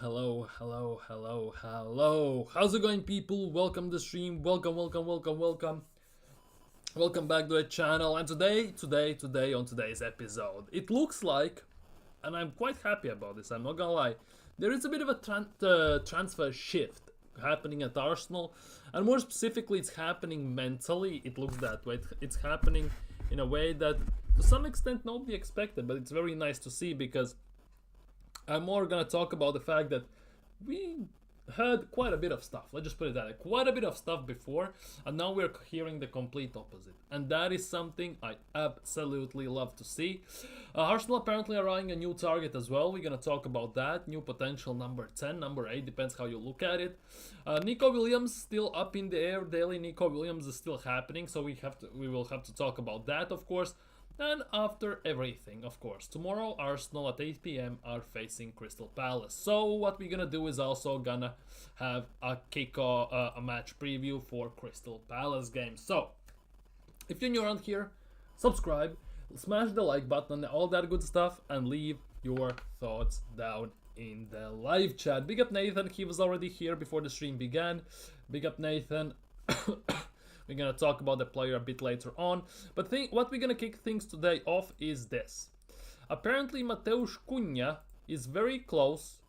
hello. How's it going, people? Welcome to the stream. Welcome back to the channel. And today, on today's episode, it looks like, and I'm quite happy about this, I'm not gonna lie, there is a bit of a transfer shift happening at Arsenal, and more specifically, it's happening mentally. It looks that way. It's happening in a way that, to some extent, nobody expected, but it's very nice to see because I'm more gonna talk about the fact that we heard quite a bit of stuff. Let's just put it that way. Quite a bit of stuff before, and now we're hearing the complete opposite. And that is something I absolutely love to see. Arsenal apparently are eyeing a new target as well. We're gonna talk about that. New potential number 10, number 8, depends how you look at it. Nico Williams still up in the air. Daily Nico Williams is still happening, so we will have to talk about that, of course. And after everything, of course, tomorrow Arsenal at 8 p.m. are facing Crystal Palace. So what we're gonna do is also gonna have a a match preview for Crystal Palace game. So if you're new around here, subscribe, smash the like button, all that good stuff, and leave your thoughts down in the live chat. Big up Nathan, he was already here before the stream began. Big up Nathan. We're gonna talk about the player a bit later on, but what we're gonna kick things today off is this. Apparently Mateusz Cunha is very close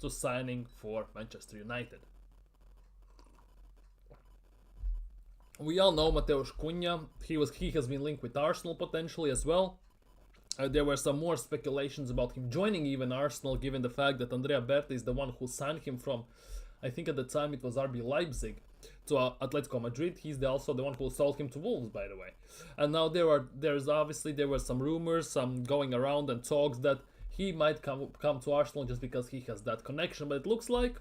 to signing for Manchester United. We all know Mateusz Cunha. He has been linked with Arsenal potentially as well. There were some more speculations about him joining even Arsenal, given the fact that Andrea Berta is the one who signed him from, I think at the time it was RB Leipzig, to Atletico Madrid. He's also the one who sold him to Wolves, by the way. And now there were some rumors, some going around and talks that he might come to Arsenal just because he has that connection. But it looks like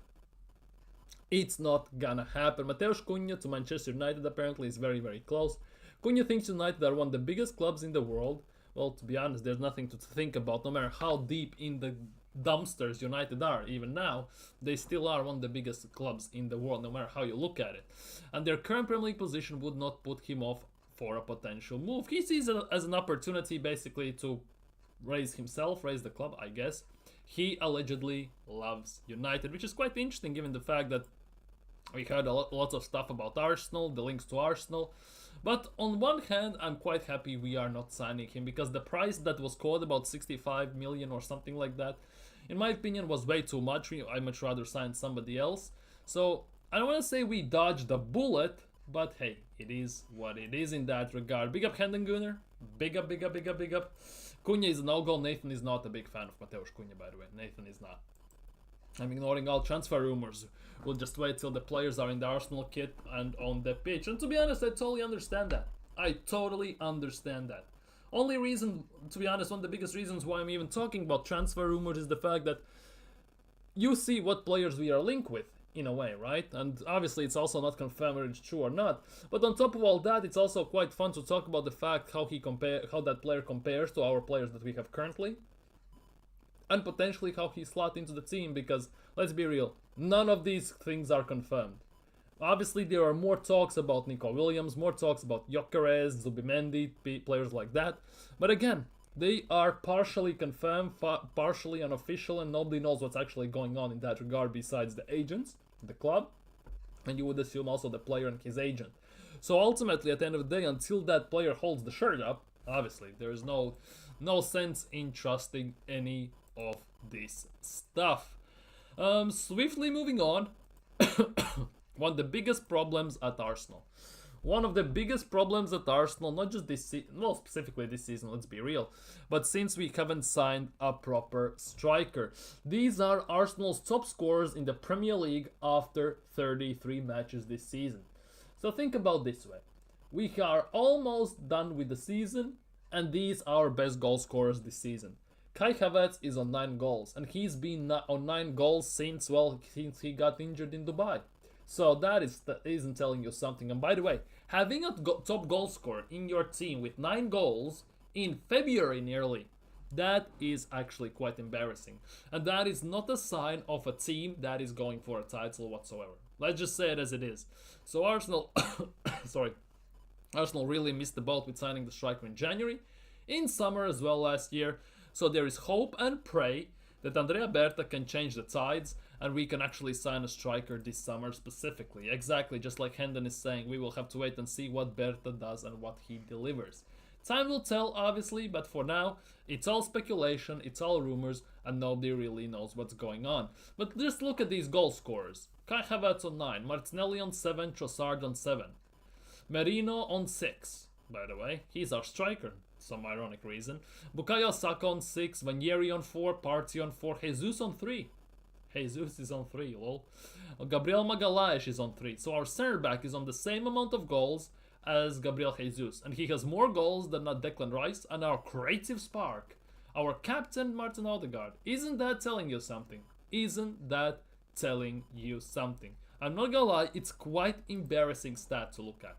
it's not gonna happen. Mateusz Cunha to Manchester United apparently is very, very close. Cunha thinks United are one of the biggest clubs in the world. Well, to be honest, there's nothing to think about. No matter how deep in the dumpsters United are, even now, they still are one of the biggest clubs in the world, no matter how you look at it. And their current Premier League position would not put him off for a potential move. He sees it as an opportunity basically to raise the club, I guess. He allegedly loves United, which is quite interesting given the fact that we heard lots of stuff about Arsenal, the links to Arsenal. But on one hand, I'm quite happy we are not signing him, because the price that was quoted, about 65 million or something like that, in my opinion was way too much. I'd much rather sign somebody else. So I don't want to say we dodged the bullet, but hey, it is what it is in that regard. Big up Hendon Gunner. Big up. Cunha is a no-go. Nathan is not a big fan of Mateusz Cunha, by the way. Nathan is not. I'm ignoring all transfer rumors. We'll just wait till the players are in the Arsenal kit and on the pitch. And to be honest, I totally understand that. Only reason, to be honest, one of the biggest reasons why I'm even talking about transfer rumors is the fact that you see what players we are linked with, in a way, right? And obviously it's also not confirmed whether it's true or not. But on top of all that, it's also quite fun to talk about the fact how that player compares to our players that we have currently, and potentially how he slot into the team, because let's be real, none of these things are confirmed. Obviously there are more talks about Nico Williams, more talks about Gyökeres, Zubimendi, players like that, but again, they are partially confirmed, partially unofficial, and nobody knows what's actually going on in that regard besides the agents, the club, and you would assume also the player and his agent. So ultimately, at the end of the day, until that player holds the shirt up, obviously there is no sense in trusting any of this stuff. Swiftly moving on. One of the biggest problems at Arsenal. Not just this season, well, specifically this season, let's be real, but since we haven't signed a proper striker. These are Arsenal's top scorers in the Premier League after 33 matches this season. So think about this way. We are almost done with the season, and these are our best goal scorers this season. Kai Havertz is on 9 goals, and he's been on 9 goals since he got injured in Dubai. So that isn't telling you something. And by the way, having a top goal scorer in your team with 9 goals in February nearly, that is actually quite embarrassing. And that is not a sign of a team that is going for a title whatsoever. Let's just say it as it is. So Arsenal, Arsenal really missed the boat with signing the striker in January, in summer as well last year. So there is hope and pray that Andrea Berta can change the tides and we can actually sign a striker this summer specifically. Exactly, just like Hendon is saying, we will have to wait and see what Berta does and what he delivers. Time will tell, obviously, but for now, it's all speculation, it's all rumors, and nobody really knows what's going on. But just look at these goal scorers. Kai Havertz on 9, Martinelli on 7, Trossard on 7. Merino on 6, by the way. He's our striker, some ironic reason. Bukayo Saka on 6, Vanieri on 4, Partey on 4, Jesus on 3. Jesus is on 3, lol. Gabriel Magalhaes is on 3. So our center back is on the same amount of goals as Gabriel Jesus, and he has more goals than Declan Rice, and our creative spark, our captain Martin Odegaard. Isn't that telling you something? Isn't that telling you something? I'm not gonna lie, it's quite embarrassing stat to look at.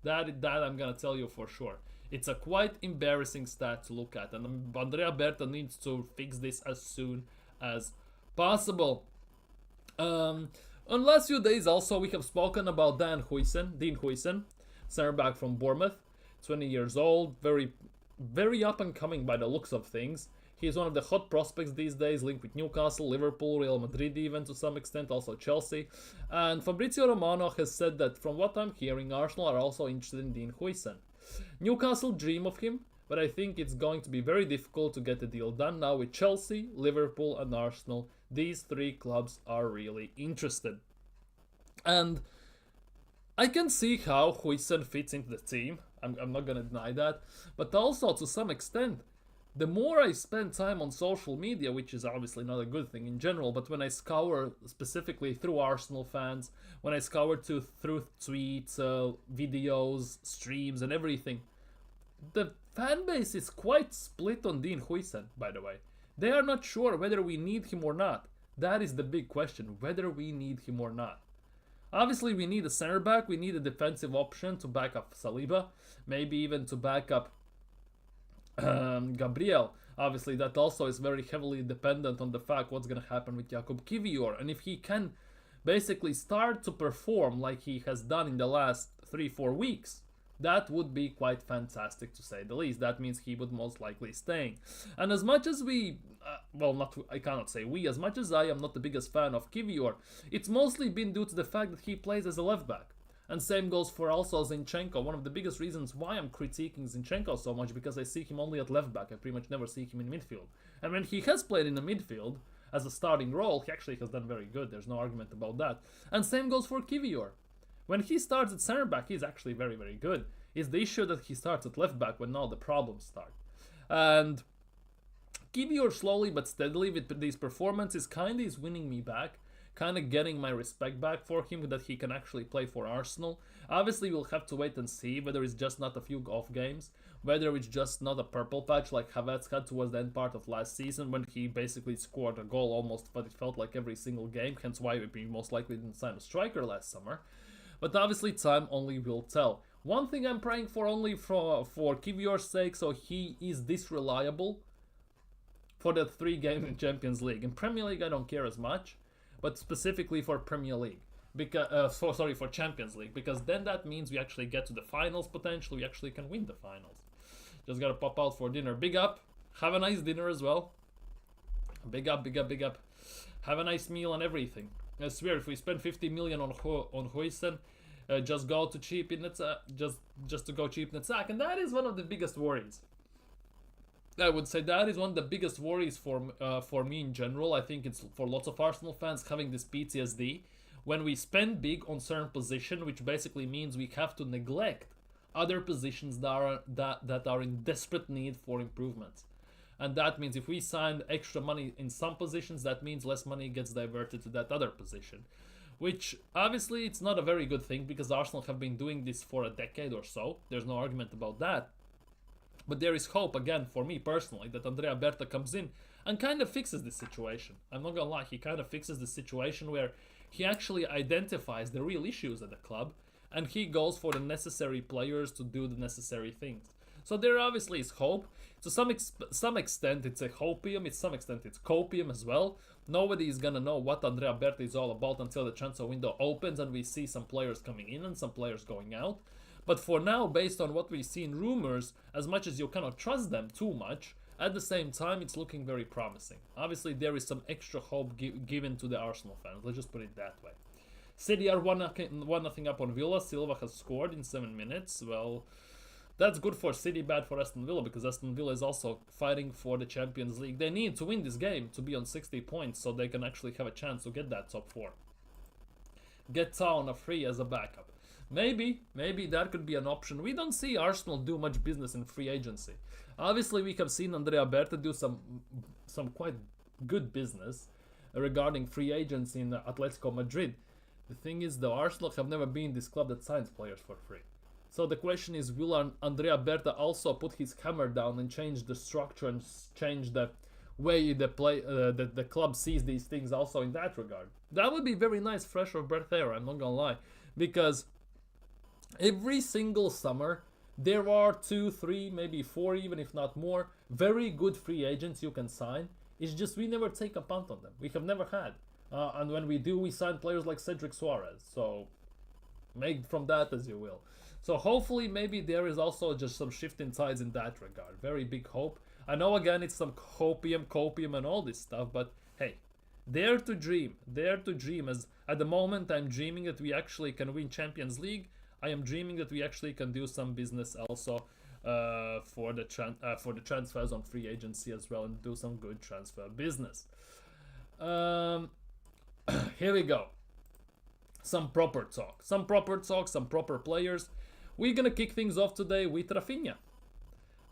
That I'm gonna tell you for sure. It's a quite embarrassing stat to look at, and Andrea Berta needs to fix this as soon as possible. On last few days also we have spoken about Dean Huijsen, center back from Bournemouth, 20 years old, very up and coming by the looks of things. He is one of the hot prospects these days, linked with Newcastle, Liverpool, Real Madrid even to some extent, also Chelsea. And Fabrizio Romano has said that from what I'm hearing, Arsenal are also interested in Dean Huijsen. Newcastle dream of him, but I think it's going to be very difficult to get the deal done now with Chelsea, Liverpool and Arsenal. These three clubs are really interested. And I can see how Huijsen fits into the team, I'm not gonna deny that, but also to some extent, the more I spend time on social media, which is obviously not a good thing in general, but when I scour specifically through Arsenal fans, when I scour through tweets, videos, streams and everything, the fan base is quite split on Dean Huijsen, by the way. They are not sure whether we need him or not. That is the big question, whether we need him or not. Obviously, we need a center back, we need a defensive option to back up Saliba, maybe even to back up Gabriel. Obviously, that also is very heavily dependent on the fact what's going to happen with Jakub Kiwior. And if he can basically start to perform like he has done in the last 3-4 weeks, that would be quite fantastic to say the least. That means he would most likely stay. And as much as we, I cannot say we, as much as I am not the biggest fan of Kiwior, it's mostly been due to the fact that he plays as a left back. And same goes for also Zinchenko. One of the biggest reasons why I'm critiquing Zinchenko so much, because I see him only at left back. I pretty much never see him in midfield. And when he has played in the midfield as a starting role, he actually has done very good. There's no argument about that. And same goes for Kiwior. When he starts at center back, he's actually very, very good. It's the issue that he starts at left back when now the problems start. And Kiwior slowly but steadily with these performances kind of is winning me back. Kind of getting my respect back for him, that he can actually play for Arsenal. Obviously, we'll have to wait and see whether it's just not a few off games, whether it's just not a purple patch like Havertz had towards the end part of last season when he basically scored a goal almost, but it felt like every single game, hence why we most likely didn't sign a striker last summer. But obviously, time only will tell. One thing I'm praying for only for Kiwior's sake, so he is this reliable for the 3 games in Champions League. In Premier League, I don't care as much, but specifically for Premier League, because for Champions League, because then that means we actually get to the finals potentially. We actually can win the finals. Just gotta pop out for dinner. Big up. Have a nice dinner as well. Big up, big up, big up. Have a nice meal and everything. I swear, if we spend 50 million on Huijsen, just go to cheap in just to go cheap in attack, and that is one of the biggest worries. I would say that is one of the biggest worries for me in general. I think it's for lots of Arsenal fans having this PTSD when we spend big on certain position, which basically means we have to neglect other positions that are in desperate need for improvement. And that means if we sign extra money in some positions, that means less money gets diverted to that other position. Which, obviously, it's not a very good thing, because Arsenal have been doing this for a decade or so. There's no argument about that. But there is hope, again, for me personally, that Andrea Berta comes in and kind of fixes this situation. I'm not gonna lie, he kind of fixes the situation where he actually identifies the real issues at the club, and he goes for the necessary players to do the necessary things. So there obviously is hope. To some extent it's a hopium, to some extent it's copium as well. Nobody is gonna know what Andrea Berta is all about until the transfer window opens and we see some players coming in and some players going out. But for now, based on what we see in rumors, as much as you cannot trust them too much, At the same time, it's looking very promising. Obviously, there is some extra hope given to the Arsenal fans. Let's just put it that way. City are 1-0 up on Villa. Silva has scored in 7 minutes. Well, that's good for City, bad for Aston Villa, because Aston Villa is also fighting for the Champions League. They need to win this game to be on 60 points so they can actually have a chance to get that top 4. Get Town a free as a backup. Maybe that could be an option. We don't see Arsenal do much business in free agency. Obviously, we have seen Andrea Berta do some quite good business regarding free agents in Atletico Madrid. The thing is, though, Arsenal have never been this club that signs players for free. So the question is, will Andrea Berta also put his hammer down and change the structure and change the way the club sees these things also in that regard? That would be very nice, fresh of Berta, I'm not gonna lie. Because every single summer, there are 2, 3, maybe 4 even, if not more, very good free agents you can sign. It's just we never take a punt on them. We have never had. And when we do, we sign players like Cedric Suarez. So make from that as you will. So hopefully maybe there is also just some shift in tides in that regard. Very big hope. I know again it's some copium and all this stuff, but hey, dare to dream. Dare to dream. As at the moment I'm dreaming that we actually can win Champions League. I am dreaming that we actually can do some business also for the transfers on free agency as well, and do some good transfer business. Here we go. Some proper talk, some proper players. We're gonna kick things off today with Rafinha.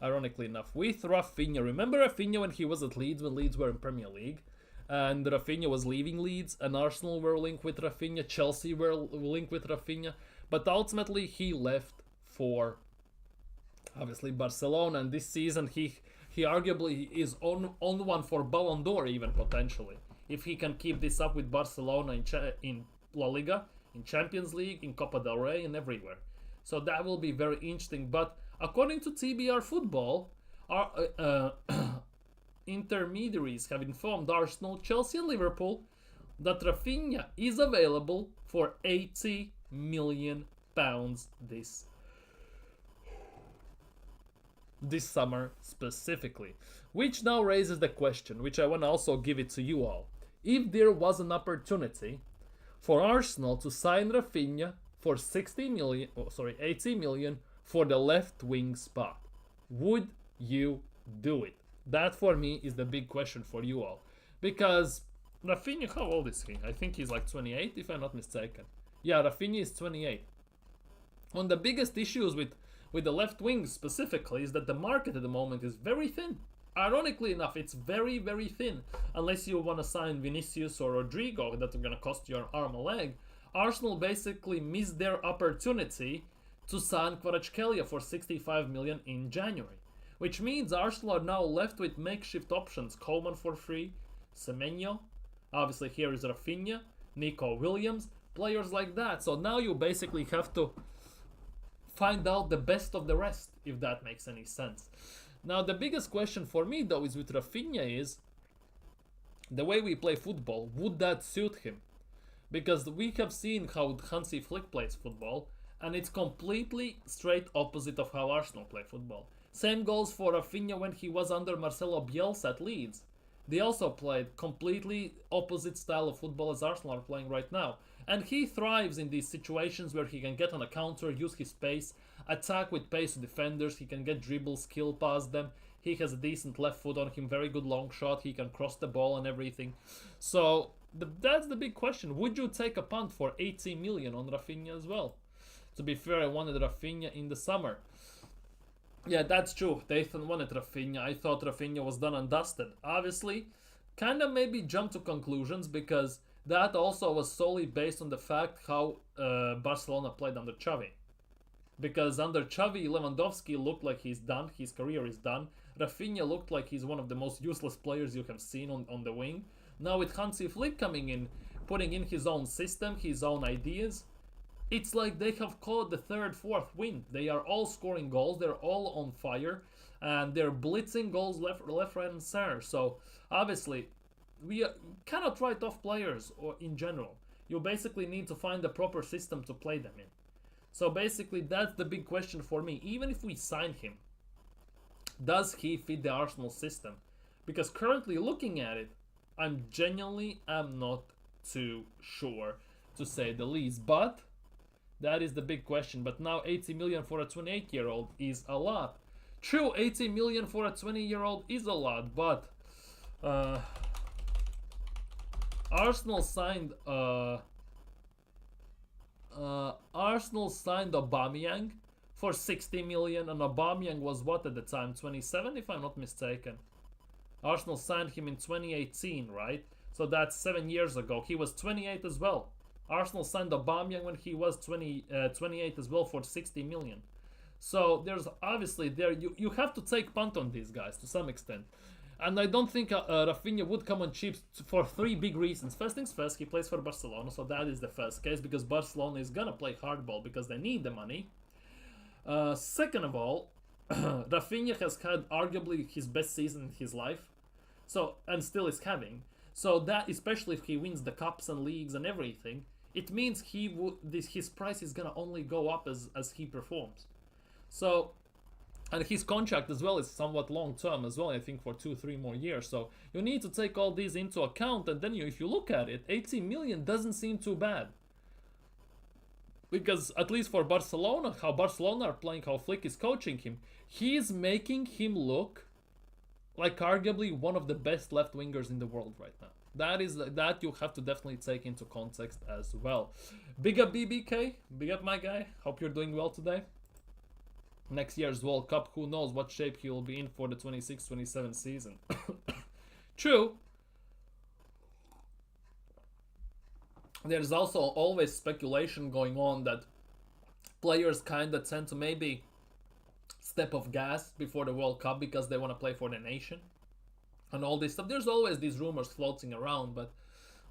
Ironically enough, with Rafinha. Remember Rafinha when he was at Leeds, when Leeds were in Premier League? And Rafinha was leaving Leeds, and Arsenal were linked with Rafinha, Chelsea were linked with Rafinha. But ultimately he left for, obviously, Barcelona, and this season he arguably is on one for Ballon d'Or even, potentially. If he can keep this up with Barcelona in La Liga, in Champions League, in Copa del Rey, and everywhere. So that will be very interesting. But according to TBR Football, our intermediaries have informed Arsenal, Chelsea and Liverpool that Rafinha is available for £80 million this summer specifically. Which now raises the question, which I want to also give it to you all. If there was an opportunity for Arsenal to sign Rafinha for 80 million for the left wing spot, would you do it? That for me is the big question for you all. Because Rafinha, how old is he? I think he's like 28 if I'm not mistaken. Yeah, Rafinha is 28. One of the biggest issues with the left wing specifically is that the market at the moment is very thin. Ironically enough, it's very, very thin. Unless you want to sign Vinicius or Rodrigo that are going to cost you an arm and a leg. Arsenal basically missed their opportunity to sign Kvaratskhelia for 65 million in January. Which means Arsenal are now left with makeshift options. Coleman for free, Semenyo, obviously here is Rafinha, Nico Williams, players like that. So now you basically have to find out the best of the rest, if that makes any sense. Now the biggest question for me though is with Rafinha is the way we play football, would that suit him? Because we have seen how Hansi Flick plays football, and it's completely straight opposite of how Arsenal play football. Same goes for Rafinha when he was under Marcelo Bielsa at Leeds. They also played completely opposite style of football as Arsenal are playing right now. And he thrives in these situations where he can get on a counter, use his pace, attack with pace to defenders, he can get dribble, skill past them. He has a decent left foot on him, very good long shot, he can cross the ball and everything. So that's the big question. Would you take a punt for 80 million on Rafinha as well? To be fair, I wanted Rafinha in the summer. Yeah, that's true. Dathan wanted Rafinha. I thought Rafinha was done and dusted. Obviously, kind of maybe jumped to conclusions because that also was solely based on the fact how Barcelona played under Xavi. Because under Xavi, Lewandowski looked like he's done. His career is done. Rafinha looked like he's one of the most useless players you have seen on the wing. Now with Hansi Flick coming in, putting in his own system, his own ideas, it's like they have caught the third, fourth wind. They are all scoring goals. They're all on fire. And they're blitzing goals left, right, and center. So, obviously, we cannot write off players or in general. You basically need to find the proper system to play them in. So, basically, that's the big question for me. Even if we sign him, Does he fit the Arsenal system? Because currently looking at it, I'm genuinely am not too sure, to say the least. But that is the big question. But now 80 million for a 28-year-old is a lot. True, 80 million for a 20-year-old is a lot, but Arsenal signed Aubameyang for 60 million, and Aubameyang was what at the time, 27 if I'm not mistaken. Arsenal signed him in 2018, right? So that's 7 years ago. He was 28 as well. Arsenal signed Aubameyang when he was 28 as well for 60 million. So there's obviously there you have to take punt on these guys to some extent. And I don't think Rafinha would come on cheap for three big reasons. First things first, he plays for Barcelona, so that is the first case, because Barcelona is gonna play hardball because they need the money. Second of all, Rafinha has had arguably his best season in his life, so and still is having. So that, especially if he wins the cups and leagues and everything, it means his price is gonna only go up as he performs. So, and his contract as well is somewhat long term as well, I think for 2-3 more years. So you need to take all these into account, and then if you look at it, 80 million doesn't seem too bad. Because at least for Barcelona, how Barcelona are playing, how Flick is coaching him, he is making him look like arguably one of the best left wingers in the world right now. That you have to definitely take into context as well. Big up BBK, big up my guy. Hope you're doing well today. Next year's World Cup, who knows what shape he will be in for the 26-27 season. True. There's also always speculation going on that players kind of tend to maybe step off gas before the World Cup because they want to play for the nation and all this stuff. There's always these rumors floating around, but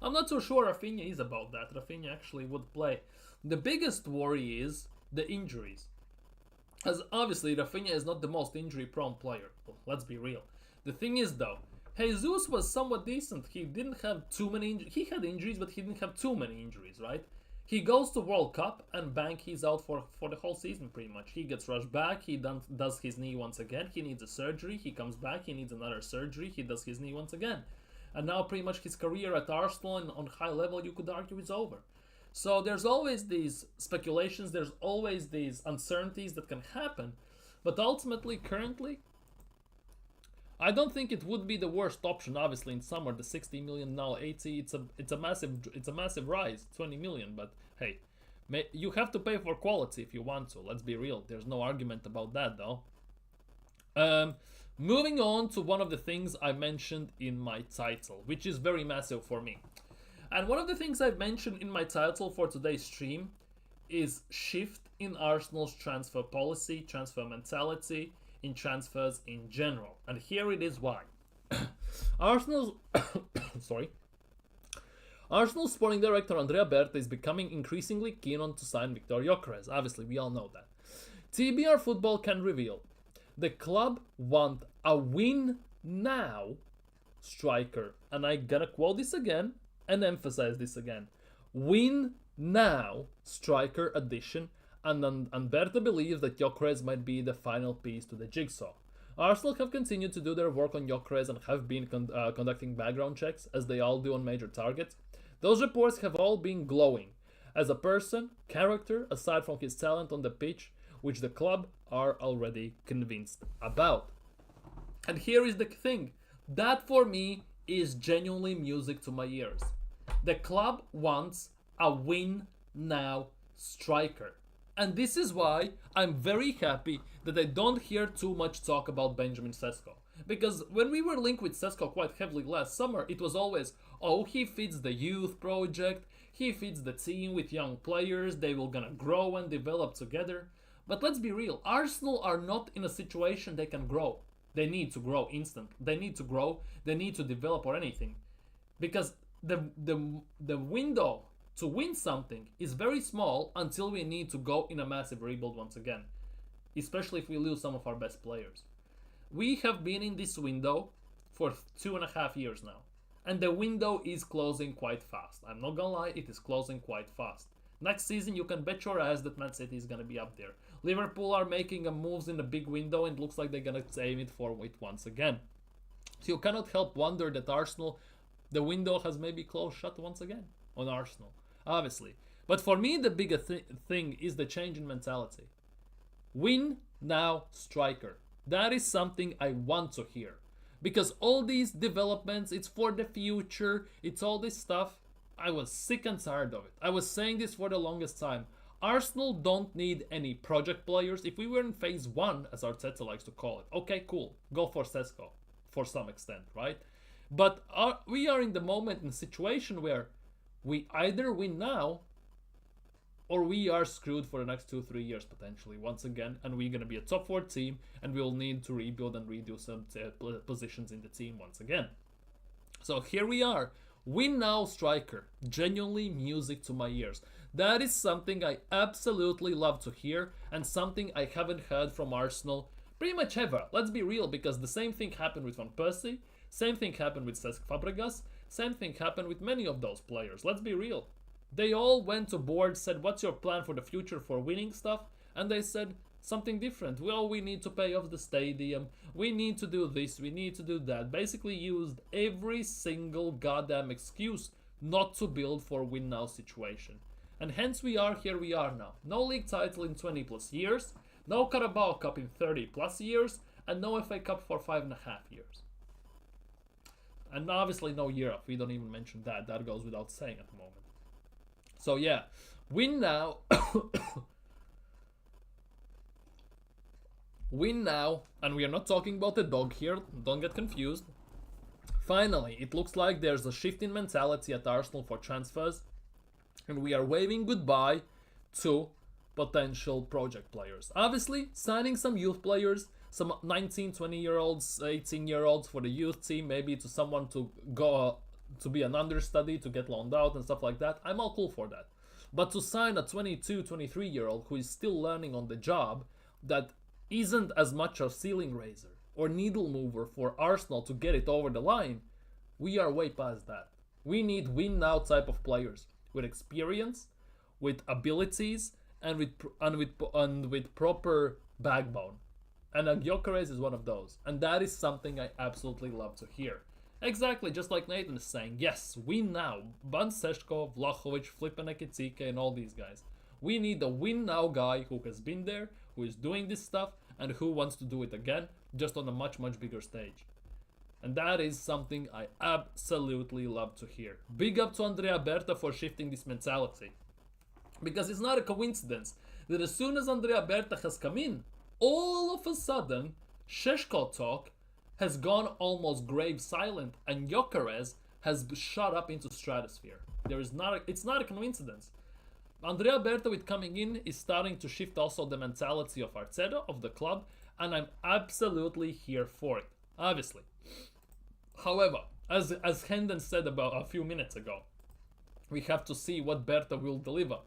I'm not so sure Rafinha is about that. Rafinha actually would play. The biggest worry is the injuries. As obviously Rafinha is not the most injury-prone player. Let's be real. The thing is though, Jesus was somewhat decent. He didn't have too many injuries. He had injuries, but he didn't have too many injuries, right? He goes to World Cup and bang, he's out for the whole season pretty much. He gets rushed back, he does his knee once again, he needs a surgery, he comes back, he needs another surgery, he does his knee once again. And now pretty much his career at Arsenal and on high level, you could argue, is over. So there's always these speculations, there's always these uncertainties that can happen. But ultimately, currently, I don't think it would be the worst option. Obviously, in summer, the 60 million, now 80, it's a massive rise, 20 million. But hey, you have to pay for quality if you want to. Let's be real. There's no argument about that, though. Moving on to one of the things I mentioned in my title, which is very massive for me. And one of the things I've mentioned in my title for today's stream is shift in Arsenal's transfer policy, transfer mentality, in transfers in general. And here it is why. Arsenal's Arsenal sporting director Andrea Berta is becoming increasingly keen on to sign Victor Gyökeres. Obviously, we all know that. TBR Football can reveal the club want a win now striker. And I gotta quote this again and emphasize this again. Win now striker addition. And Berta believes that Gyökeres might be the final piece to the jigsaw. Arsenal have continued to do their work on Gyökeres and have been conducting background checks, as they all do on major targets. Those reports have all been glowing. As a person, character, aside from his talent on the pitch, which the club are already convinced about. And here is the thing. That for me is genuinely music to my ears. The club wants a win now striker. And this is why I'm very happy that I don't hear too much talk about Benjamin Sesko. Because when we were linked with Sesko quite heavily last summer, it was always, oh, he fits the youth project, he fits the team with young players, they will gonna grow and develop together. But let's be real, Arsenal are not in a situation they can grow. They need to grow instantly. They need to grow, they need to develop or anything. Because the window to win something is very small until we need to go in a massive rebuild once again. Especially if we lose some of our best players. We have been in this window for 2.5 years now. And the window is closing quite fast. I'm not gonna lie, it is closing quite fast. Next season, you can bet your ass that Man City is gonna be up there. Liverpool are making moves in the big window, and it looks like they're gonna aim it for it once again. So you cannot help wonder that Arsenal, the window has maybe closed shut once again on Arsenal, obviously. But for me, the bigger thing is the change in mentality. Win now, striker. That is something I want to hear. Because all these developments, it's for the future, it's all this stuff. I was sick and tired of it. I was saying this for the longest time. Arsenal don't need any project players. If we were in phase 1, as Arteta likes to call it, okay, cool. Go for Sesko, for some extent, right? But we are in the moment, in a situation where we either win now, or we are screwed for the next 2-3 years potentially once again, and we're going to be a top 4 team, and we'll need to rebuild and redo some positions in the team once again. So here we are. Win now, striker. Genuinely music to my ears. That is something I absolutely love to hear, and something I haven't heard from Arsenal pretty much ever. Let's be real, because the same thing happened with Van Persie, same thing happened with Cesc Fabregas, same thing happened with many of those players. Let's be real. They all went to board, said, what's your plan for the future for winning stuff? And they said something different. Well, we need to pay off the stadium. We need to do this. We need to do that. Basically used every single goddamn excuse not to build for win now situation. And hence we are here we are now. No league title in 20 plus years. No Carabao Cup in 30 plus years. And no FA Cup for 5.5 years. And obviously no Europe. We don't even mention that. That goes without saying at the moment. So yeah, win now. Win now, and we are not talking about the dog here, don't get confused. Finally, it looks like there's a shift in mentality at Arsenal for transfers, and we are waving goodbye to potential project players. Obviously, signing some youth players, some 19, 20-year-olds, 18-year-olds for the youth team, maybe to someone to go to be an understudy, to get loaned out and stuff like that, I'm all cool for that. But to sign a 22, 23-year-old who is still learning on the job, that isn't as much a ceiling raiser or needle mover for Arsenal to get it over the line, we are way past that. We need win now type of players with experience, with abilities, and with proper backbone. And Gyökeres is one of those, and that is something I absolutely love to hear. Exactly, just like Nathan is saying, yes, win now. Ban Seško, Vlahovic, Flipe Nekitike, and all these guys. We need a win now guy who has been there, who is doing this stuff, and who wants to do it again, just on a much, much bigger stage. And that is something I absolutely love to hear. Big up to Andrea Berta for shifting this mentality. Because it's not a coincidence that as soon as Andrea Berta has come in, all of a sudden, Seško talk has gone almost grave silent, and Gyökeres has shot up into stratosphere. It's not a coincidence. Andrea Berta with coming in is starting to shift also the mentality of Arteta, of the club, and I'm absolutely here for it, obviously. However, as Hendon said about a few minutes ago, we have to see what Berta will deliver.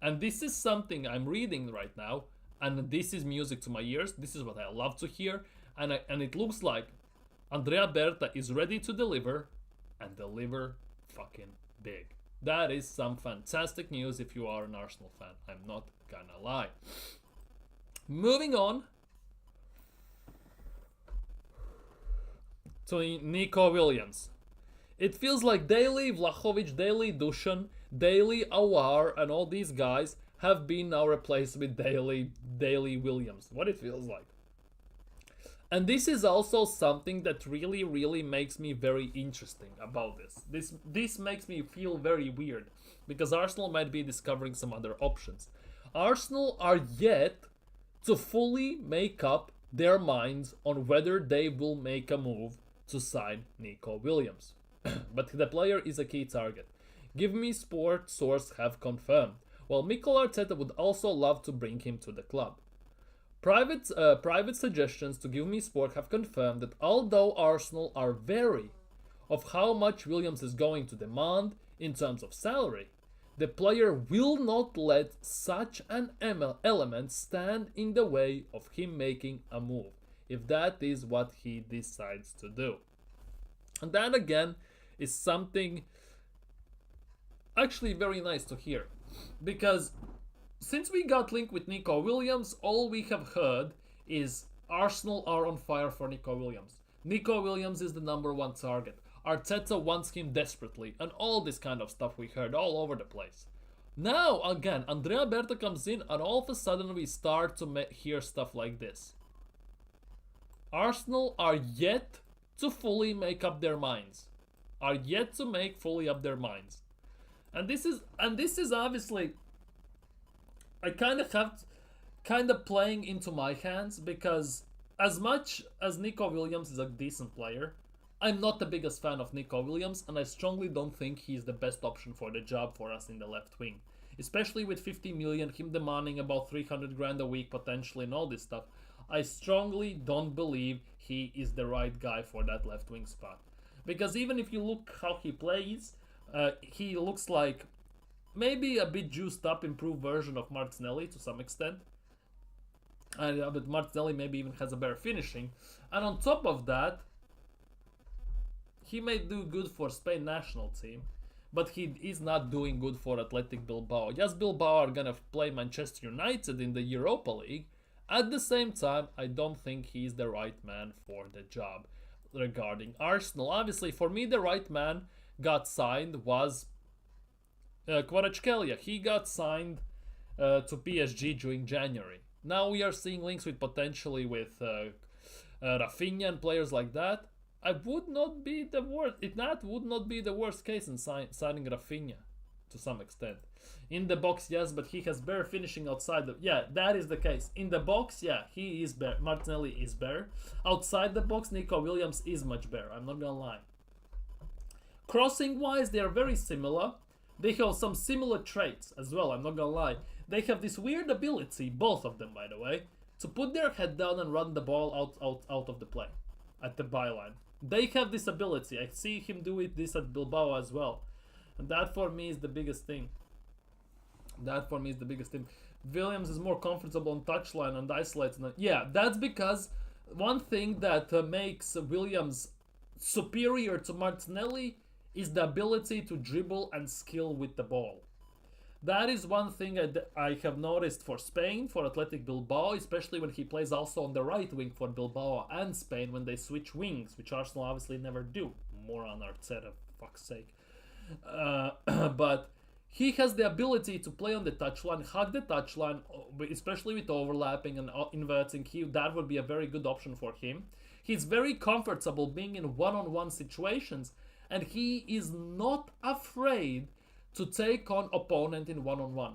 And this is something I'm reading right now, and this is music to my ears. This is what I love to hear, and it looks like Andrea Berta is ready to deliver, and deliver fucking big. That is some fantastic news if you are an Arsenal fan. I'm not gonna lie. Moving on to Nico Williams. It feels like daily Vlahovic, daily Dusan, daily Awar, and all these guys have been now replaced with daily Williams. What it feels like. And this is also something that really, really makes me very interesting about this. This makes me feel very weird, because Arsenal might be discovering some other options. Arsenal are yet to fully make up their minds on whether they will make a move to sign Nico Williams. But the player is a key target. Give Me Sport source have confirmed, while Mikel Arteta would also love to bring him to the club. Private suggestions to Give Me Sport have confirmed that although Arsenal are wary of how much Williams is going to demand in terms of salary, the player will not let such an element stand in the way of him making a move, if that is what he decides to do. And that again is something actually very nice to hear. Because since we got linked with Nico Williams, all we have heard is Arsenal are on fire for Nico Williams. Nico Williams is the number one target. Arteta wants him desperately, and all this kind of stuff we heard all over the place. Now, again, Andrea Berta comes in, and all of a sudden we start to hear stuff like this. Arsenal are yet to fully make up their minds. Are yet to make fully up their minds. And this is obviously, I kind of playing into my hands, because as much as Nico Williams is a decent player, I'm not the biggest fan of Nico Williams, and I strongly don't think he's the best option for the job for us in the left wing. Especially with 50 million, him demanding about 300 grand a week potentially and all this stuff. I strongly don't believe he is the right guy for that left wing spot. Because even if you look how he plays, he looks like maybe a bit juiced up, improved version of Martinelli to some extent. But Martinelli maybe even has a better finishing. And on top of that, he may do good for Spain national team, but he is not doing good for Athletic Bilbao. Yes, Bilbao are gonna play Manchester United in the Europa League. At the same time, I don't think he's the right man for the job. Regarding Arsenal, obviously for me the right man got signed was Kvaratskhelia. He got signed to PSG during January. Now we are seeing links with potentially with Rafinha and players like that. I would not be the worst. That would not be the worst case in signing Rafinha to some extent. In the box, yes, but he has better finishing outside the. Yeah, that is the case. In the box, yeah, he is better. Martinelli is better. Outside the box, Nico Williams is much better. I'm not gonna lie. Crossing wise, they are very similar. They have some similar traits as well. I'm not gonna lie. They have this weird ability, both of them, by the way, to put their head down and run the ball out of the play at the byline. They have this ability. I see him do this at Bilbao as well. And that for me is the biggest thing. Williams is more comfortable on touchline and isolates. Yeah, that's because one thing that makes Williams superior to Martinelli is the ability to dribble and skill with the ball. That is one thing I have noticed for Spain, for Athletic Bilbao, especially when he plays also on the right wing for Bilbao and Spain when they switch wings, which Arsenal obviously never do. More on Arteta, fuck's sake. But he has the ability to play on the touchline, hug the touchline, especially with overlapping and inverting. That would be a very good option for him. He's very comfortable being in one-on-one situations, and he is not afraid to take on opponent in one-on-one.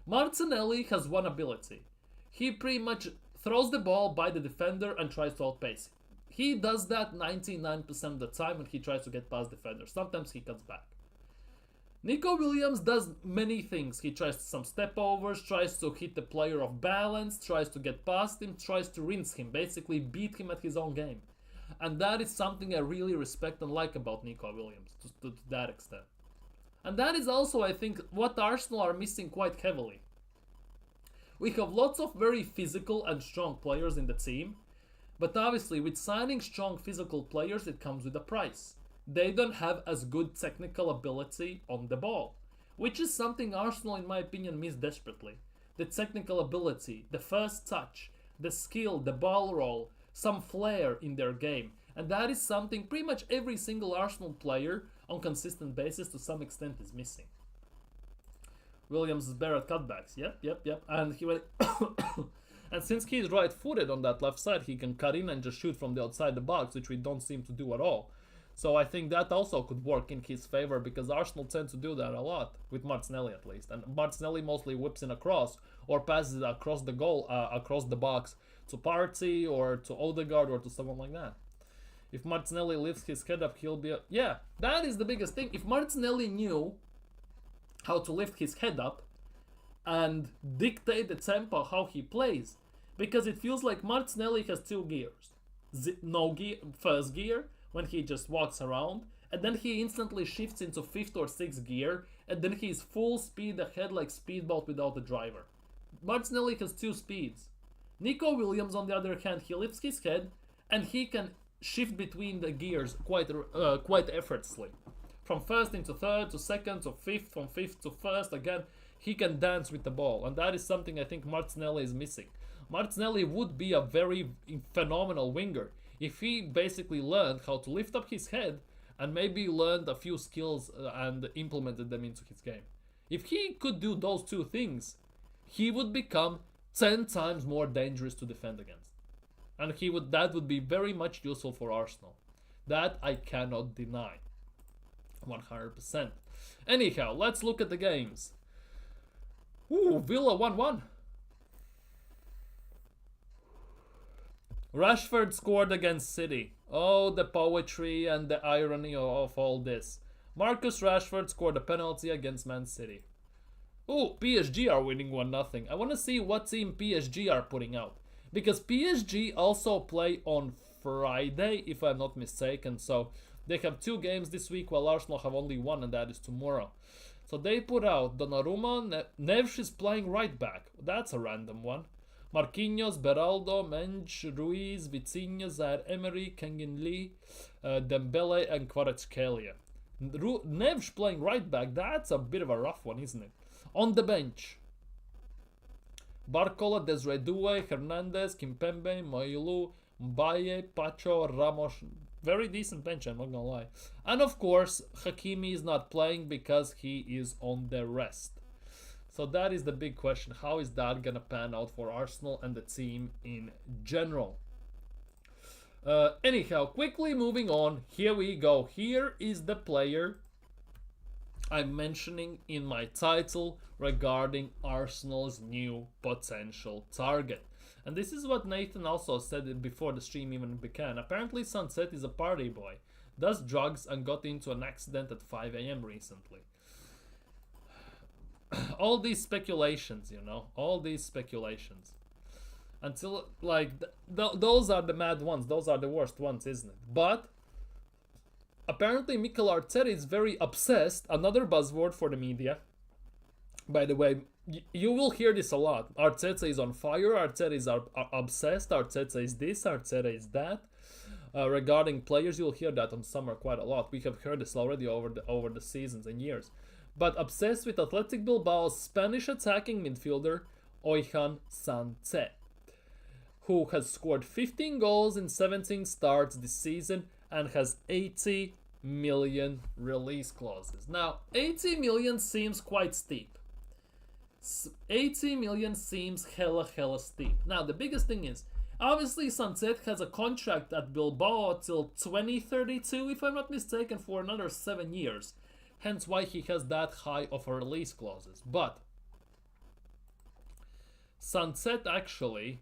Martinelli has one ability. He pretty much throws the ball by the defender and tries to outpace him. He does that 99% of the time when he tries to get past defenders. Sometimes he cuts back. Nico Williams does many things. He tries some step overs, tries to hit the player off balance, tries to get past him, tries to rinse him, basically beat him at his own game. And that is something I really respect and like about Nico Williams to that extent. And that is also, I think, what Arsenal are missing quite heavily. We have lots of very physical and strong players in the team, but obviously with signing strong physical players it comes with a price. They don't have as good technical ability on the ball, which is something Arsenal, in my opinion, miss desperately. The technical ability, the first touch, the skill, the ball roll, some flair in their game. And that is something pretty much every single Arsenal player on consistent basis to some extent is missing. Williams is better at cutbacks. Yep. And he went and since he is right-footed on that left side, he can cut in and just shoot from the outside the box, which we don't seem to do at all. So I think that also could work in his favor, because Arsenal tend to do that a lot, with Martinelli at least. And Martinelli mostly whips in a cross or passes it across the goal, across the box to Partey or to Odegaard or to someone like that. If Martinelli lifts his head up, he'll be... Yeah, that is the biggest thing. If Martinelli knew how to lift his head up and dictate the tempo how he plays, because it feels like Martinelli has two gears. First gear, when he just walks around, and then he instantly shifts into 5th or 6th gear, and then he's full speed ahead like speedboat without a driver. Martinelli has two speeds. Nico Williams, on the other hand, he lifts his head, and he can shift between the gears quite effortlessly. from first into third to second to fifth, from fifth to first. Again, he can dance with the ball, and that is something I think Martinelli is missing. Martinelli would be a very phenomenal winger if he basically learned how to lift up his head and maybe learned a few skills and implemented them into his game. If he could do those two things, he would become 10 times more dangerous to defend against. And that would be very much useful for Arsenal. That I cannot deny. 100%. Anyhow, let's look at the games. Ooh, Villa 1-1. Rashford scored against City. Oh, the poetry and the irony of all this. Marcus Rashford scored a penalty against Man City. Oh, PSG are winning 1-0. I want to see what team PSG are putting out. Because PSG also play on Friday, if I'm not mistaken. So they have 2 games this week, while Arsenal have only 1, and that is tomorrow. So they put out Donnarumma. Neves is playing right back. That's a random one. Marquinhos, Beraldo, Mensch, Ruiz, Vitinha, Zaire-Emery, Kangin Lee, Dembele, and Kvaratskhelia. Neves playing right back. That's a bit of a rough one, isn't it? On the bench, Barcola, Desiree Doué, Hernandez, Kimpembe, Mailu, Mbaye, Pacho, Ramos. Very decent bench, I'm not gonna lie. And of course, Hakimi is not playing because he is on the rest. So that is the big question. How is that gonna pan out for Arsenal and the team in general? Anyhow, quickly moving on. Here we go. Here is the player I'm mentioning in my title regarding Arsenal's new potential target. And this is what Nathan also said before the stream even began. Apparently Sunset is a party boy, does drugs, and got into an accident at 5 AM recently. All these speculations, you know, all these speculations. Until, like, those are the mad ones, those are the worst ones, isn't it? But apparently Mikel Arteta is very obsessed, another buzzword for the media. By the way, you will hear this a lot. Arteta is on fire, Arteta is obsessed, Arteta is this, Arteta is that. Regarding players, you'll hear that on summer quite a lot. We have heard this already over the seasons and years. But obsessed with Athletic Bilbao's Spanish attacking midfielder, Oihan Sancet, who has scored 15 goals in 17 starts this season and has 80 million release clauses. Now, 80 million seems quite steep. 80 million seems hella steep. Now, the biggest thing is, obviously Sancet has a contract at Bilbao till 2032, if I'm not mistaken, for another 7 years. Hence why he has that high of a release clauses. But Sancet actually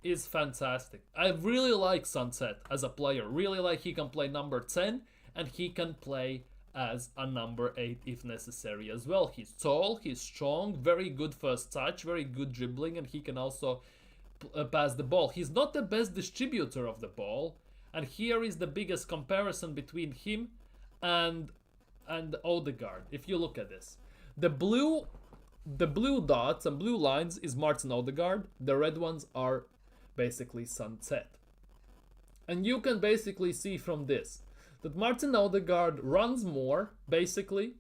is fantastic. I really like Sancet as a player. Really like he can play number 10 and he can play as a number 8 if necessary as well. He's tall, he's strong, very good first touch, very good dribbling, and he can also pass the ball. He's not the best distributor of the ball, and here is the biggest comparison between him and Odegaard. If you look at this, the blue dots and blue lines is Martin Odegaard. The red ones are basically Sancet. And you can basically see from this that Martin Odegaard runs more, basically,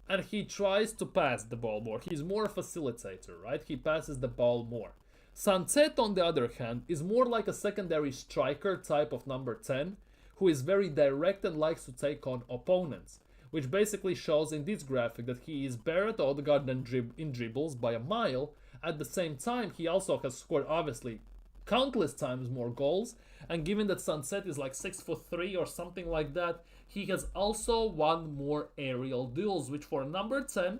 and he tries to pass the ball more. He's more a facilitator, right? He passes the ball more. Sancet, on the other hand, is more like a secondary striker type of number 10, who is very direct and likes to take on opponents, which basically shows in this graphic that he is better at Odegaard in dribbles by a mile. At the same time, he also has scored, obviously, countless times more goals, and given that Sancet is like 6'3" or something like that, he has also won more aerial duels, which for a number 10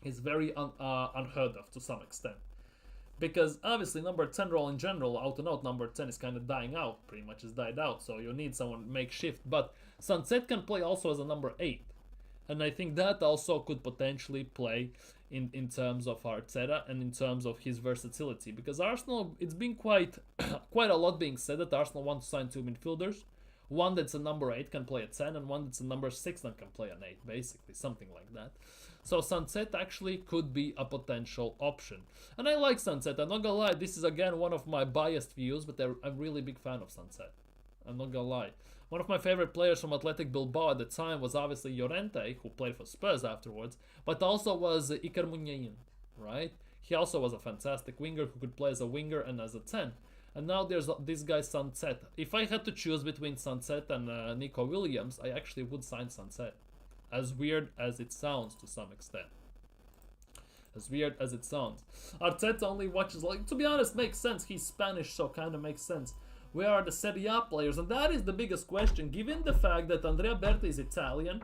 is very unheard of to some extent. Because obviously number 10 role in general, out and out number 10 is kind of dying out, pretty much is died out, so you need someone makeshift. But Sancet can play also as a number 8, and I think that also could potentially play in terms of Arteta and in terms of his versatility. Because Arsenal, it's been quite a lot being said that Arsenal want to sign 2 midfielders. One that's a number 8 can play a 10, and one that's a number 6 that can play an 8, basically, something like that. So Sancet actually could be a potential option. And I like Sancet, I'm not gonna lie, this is again one of my biased views, but I'm really big fan of Sancet. I'm not gonna lie. One of my favorite players from Athletic Bilbao at the time was obviously Llorente, who played for Spurs afterwards, but also was Iker Muniain, right? He also was a fantastic winger who could play as a winger and as a 10. And now there's this guy Sunset. If I had to choose between Sunset and Nico Williams, I actually would sign Sunset. As weird as it sounds to some extent. As weird as it sounds. Arteta only watches, like, to be honest, makes sense. He's Spanish, so kind of makes sense. Where are the Serie A players? And that is the biggest question. Given the fact that Andrea Berti is Italian,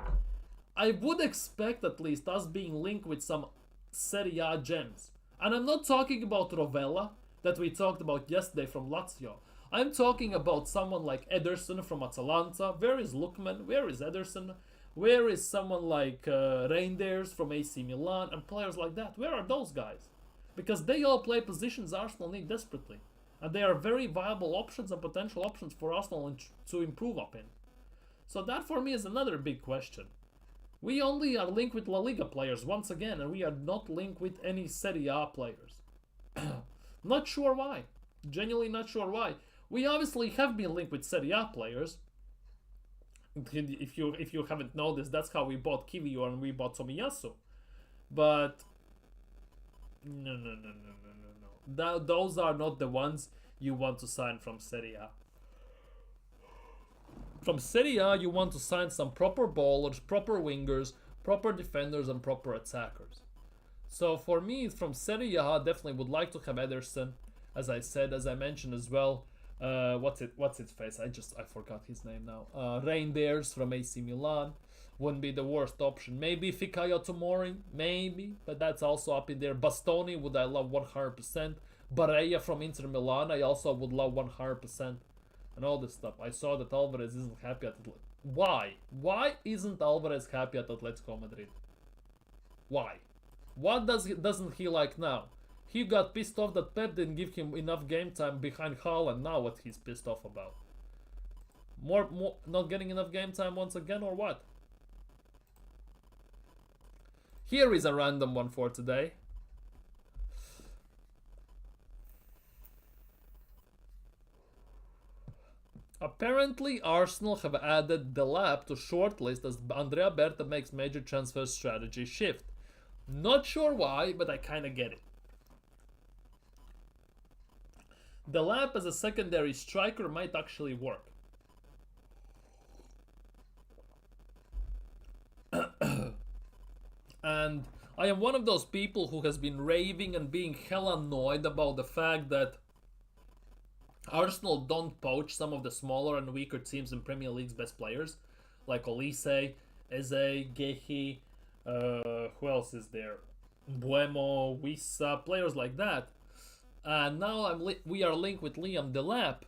I would expect at least us being linked with some Serie A gems. And I'm not talking about Rovella, that we talked about yesterday from Lazio. I'm talking about someone like Ederson from Atalanta. Where is Lookman? Where is Ederson? Where is someone like Reinders from AC Milan? And players like that. Where are those guys? Because they all play positions Arsenal need desperately. And they are very viable options and potential options for Arsenal to improve up in. So that for me is another big question. We only are linked with La Liga players once again, and we are not linked with any Serie A players. Not sure why. Genuinely not sure why. We obviously have been linked with Serie A players. If you haven't noticed, that's how we bought Kiwior and we bought Tomiyasu. But no. Those are not the ones you want to sign from Serie A. From Serie A, you want to sign some proper ballers, proper wingers, proper defenders, and proper attackers. So for me, from Serie A, definitely would like to have Ederson, as I mentioned as well. What's its face? I forgot his name now. Reinders from AC Milan wouldn't be the worst option. Maybe Fikayo Tomori, maybe, but that's also up in there. Bastoni would I love 100%. Barella from Inter Milan, I also would love 100%. And all this stuff. I saw that Alvarez isn't happy at Atletico. Why? Why isn't Alvarez happy at Atletico Madrid? Why? What doesn't he like now? He got pissed off that Pep didn't give him enough game time behind Haaland. Now what he's pissed off about? More not getting enough game time once again, or what? Here is a random one for today. Apparently, Arsenal have added Delap to shortlist as Andrea Berta makes major transfer strategy shift. Not sure why, but I kind of get it. Delap as a secondary striker might actually work. And I am one of those people who has been raving and being hell annoyed about the fact that Arsenal don't poach some of the smaller and weaker teams in Premier League's best players, like Olise, Eze, Gehi, who else is there? Buemo, Wissa, players like that. And now we are linked with Liam Delap,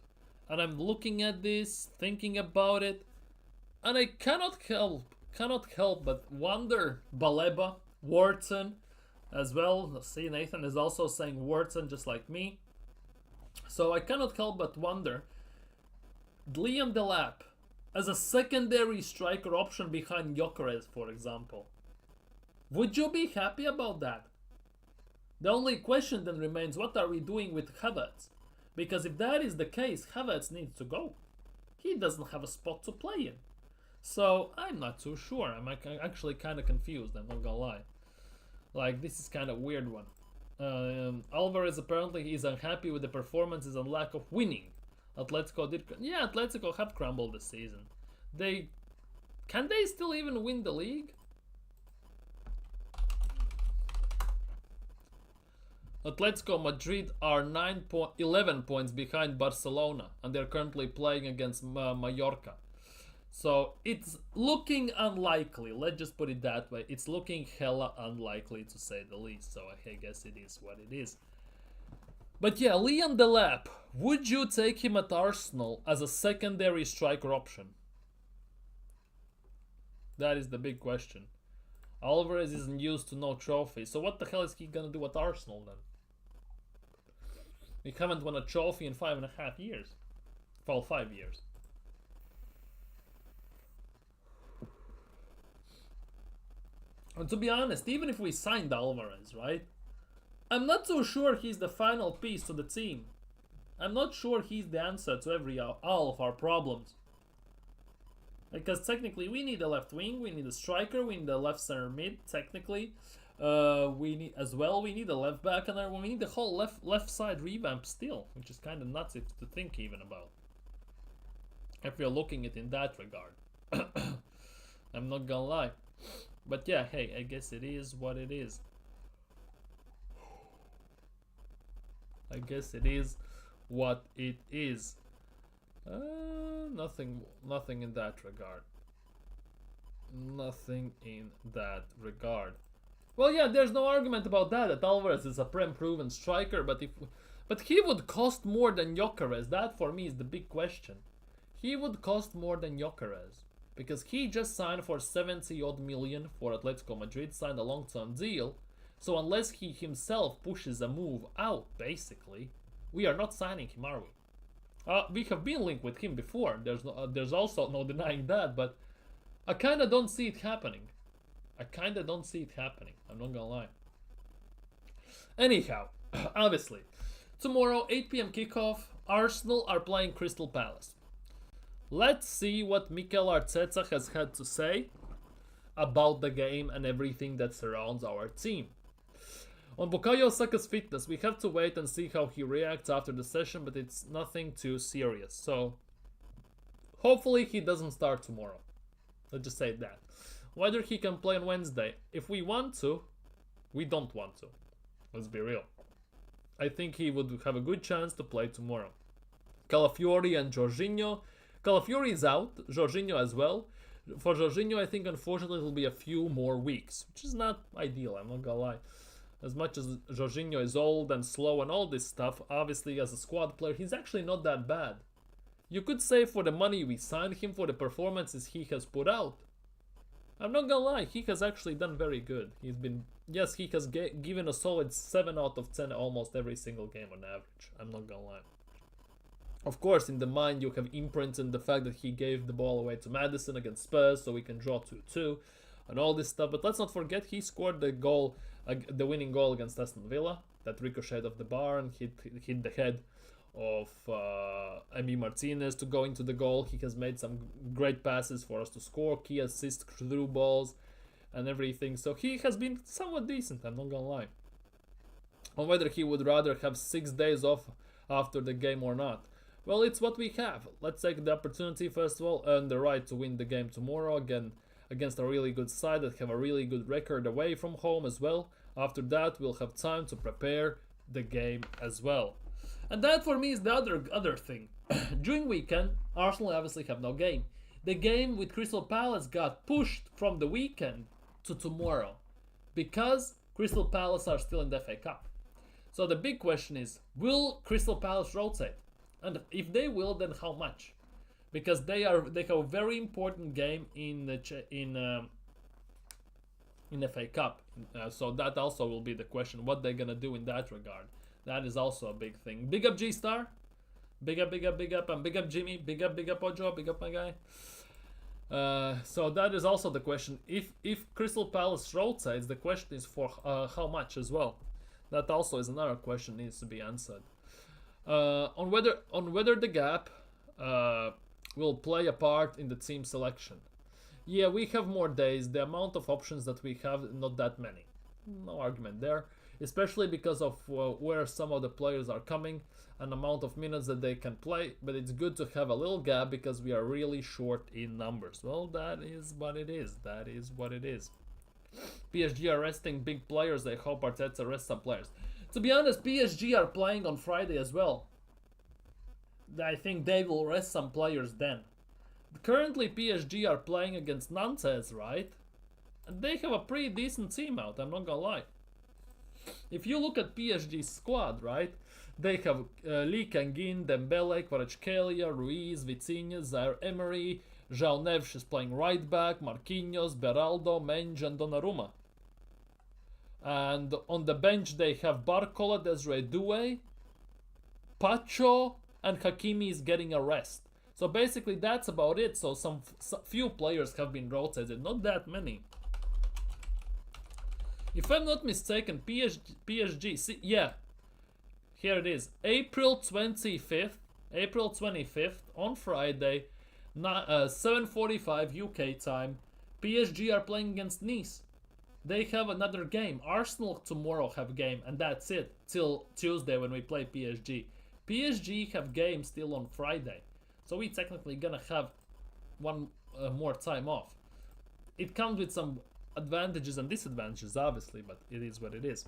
and I'm looking at this, thinking about it, and I cannot help but wonder. Baleba, Wharton, as well. See, Nathan is also saying Wharton, just like me. So I cannot help but wonder, Liam Delap as a secondary striker option behind Gyökeres, for example. Would you be happy about that? The only question then remains, what are we doing with Havertz? Because if that is the case, Havertz needs to go. He doesn't have a spot to play in. So I'm not too sure. I'm actually kind of confused, I'm not gonna lie. Like, this is kind of weird one. Alvarez apparently is unhappy with the performances and lack of winning. Atletico have crumbled this season. Can they still even win the league? Atletico Madrid are 11 points behind Barcelona, and they're currently playing against Mallorca. So it's looking unlikely, let's just put it that way. It's looking hella unlikely, to say the least, so I guess it is what it is. But yeah, Liam Delap, would you take him at Arsenal as a secondary striker option? That is the big question. Alvarez isn't used to no trophy, so what the hell is he gonna do at Arsenal then? We haven't won a trophy in 5.5 years. Well, 5 years. And to be honest, even if we signed Alvarez, right? I'm not so sure he's the final piece to the team. I'm not sure he's the answer to all of our problems. Because technically we need a left wing, we need a striker, we need a left center mid, technically. We need a left back, and we need the whole left side revamp still, which is kind of nuts to think even about. If you're looking at it in that regard. I'm not gonna lie. But yeah, hey, I guess it is what it is. I guess it is what it is. Nothing in that regard. Nothing in that regard. Well, yeah, there's no argument about that Alvarez is a proven striker, but he would cost more than Gyökeres. That for me is the big question. He would cost more than Gyökeres because he just signed for 70 odd million for Atletico Madrid, signed a long-term deal. So unless he himself pushes a move out, basically, we are not signing him, are we? We have been linked with him before. There's also no denying that, but I kind of don't see it happening. I'm not gonna lie. Anyhow, obviously, tomorrow 8 p.m. kickoff. Arsenal are playing Crystal Palace. Let's see what Mikel Arteta has had to say about the game and everything that surrounds our team. On Bukayo Saka's fitness, we have to wait and see how he reacts after the session, but it's nothing too serious. So, hopefully he doesn't start tomorrow. Let's just say that. Whether he can play on Wednesday, if we want to, we don't want to. Let's be real. I think he would have a good chance to play tomorrow. Calafiori and Jorginho. Calafiori is out, Jorginho as well. For Jorginho, I think unfortunately it will be a few more weeks, which is not ideal, I'm not gonna lie. As much as Jorginho is old and slow and all this stuff, obviously as a squad player, he's actually not that bad. You could say for the money we signed him, for the performances he has put out, I'm not gonna lie, he has actually done very good. He has given a solid 7 out of 10 almost every single game on average. I'm not gonna lie. Of course, in the mind you have imprinted the fact that he gave the ball away to Maddison against Spurs so we can draw 2-2 and all this stuff. But let's not forget he scored the winning goal against Aston Villa. That ricocheted off the bar and hit the head of Emi Martinez to go into the goal. He has made some great passes for us to score, key assists through balls and everything. So he has been somewhat decent, I'm not gonna lie. On whether he would rather have 6 days off after the game or not. Well, it's what we have. Let's take the opportunity first of all, earn the right to win the game tomorrow again against a really good side that have a really good record away from home as well. After that, we'll have time to prepare the game as well. And that for me is the other thing. During weekend, Arsenal obviously have no game. The game with Crystal Palace got pushed from the weekend to tomorrow because Crystal Palace are still in the FA Cup. So the big question is, will Crystal Palace rotate? And if they will, then how much? Because they have a very important game in FA Cup. So that also will be the question, what they're gonna do in that regard. That is also a big thing. Big up G-Star. Big up, and big up Jimmy. Big up Ojo. Big up my guy. So that is also the question. If Crystal Palace rotates, the question is for how much as well. That also is another question needs to be answered. On whether the gap will play a part in the team selection. Yeah, we have more days. The amount of options that we have, not that many. No argument there. Especially because of where some of the players are coming and amount of minutes that they can play. But it's good to have a little gap because we are really short in numbers. Well, that is what it is. That is what it is. PSG are resting big players. I hope Arteta rests some players. To be honest, PSG are playing on Friday as well. I think they will rest some players then. Currently, PSG are playing against Nantes, right? And they have a pretty decent team out, I'm not gonna lie. If you look at PSG's squad, right? They have Lee Kangin, Dembele, Kvaratskhelia, Ruiz, Vitinha, Zaire Emery, João Neves is playing right back, Marquinhos, Beraldo, Menge and Donnarumma. And on the bench they have Barcola, Desiree Doué, Pacho, and Hakimi is getting a rest. So basically that's about it. So some few players have been rotated, not that many. If I'm not mistaken, PSG, see, yeah, here it is, April 25th on Friday, 7:45 UK time. PSG are playing against Nice. They have another game. Arsenal tomorrow have a game, and that's it till Tuesday when we play PSG. PSG have games still on Friday, so we technically gonna have one more time off. It comes with some advantages and disadvantages, obviously, but it is what it is.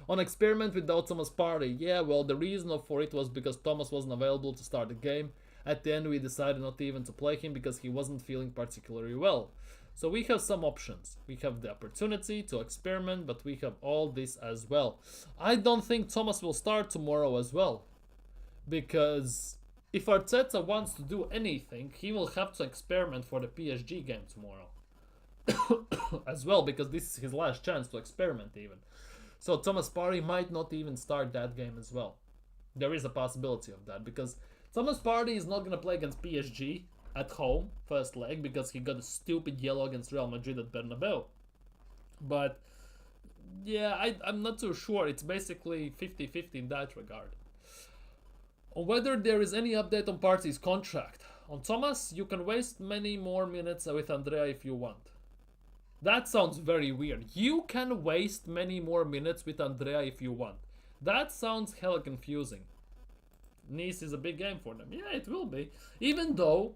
On experiment without Thomas Partey, yeah, well, the reason for it was because Thomas wasn't available to start the game. At the end, we decided not even to play him because he wasn't feeling particularly well. So we have some options. We have the opportunity to experiment, but we have all this as well. I don't think Thomas will start tomorrow as well, because if Arteta wants to do anything, he will have to experiment for the PSG game tomorrow as well, because this is his last chance to experiment even. So Thomas Partey might not even start that game as well. There is a possibility of that, because Thomas Partey is not going to play against PSG at home, first leg, because he got a stupid yellow against Real Madrid at Bernabeu. But yeah, I'm not too sure. It's basically 50-50 in that regard. On whether there is any update on Partey's contract. On Thomas, you can waste many more minutes with Andrea if you want. That sounds very weird. You can waste many more minutes with Andrea if you want. That sounds hella confusing. Nice is a big game for them. Yeah, it will be. Even though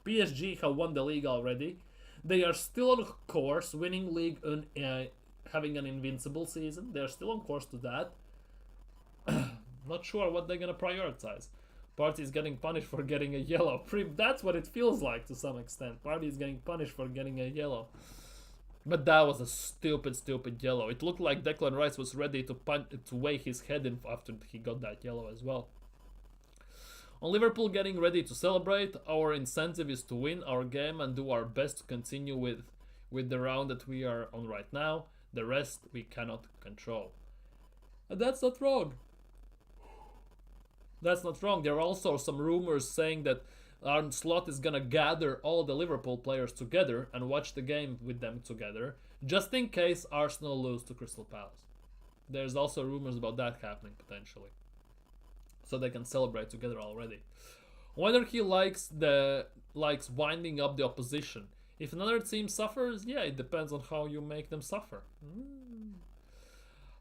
PSG have won the league already, they are still on course, winning league and having an invincible season. They're still on course to that. Not sure what they're gonna prioritize. Partey is getting punished for getting a yellow. That's what it feels like to some extent. Partey is getting punished for getting a yellow. But that was a stupid yellow. It looked like Declan Rice was ready to weigh his head in after he got that yellow as well. On Liverpool getting ready to celebrate, our incentive is to win our game and do our best to continue with the round that we are on right now. The rest we cannot control. And that's not wrong. That's not wrong. There are also some rumors saying that Arne Slot is gonna gather all the Liverpool players together and watch the game with them together, just in case Arsenal lose to Crystal Palace. There's also rumors about that happening potentially, so they can celebrate together already. Whether he likes winding up the opposition. If another team suffers, yeah, it depends on how you make them suffer.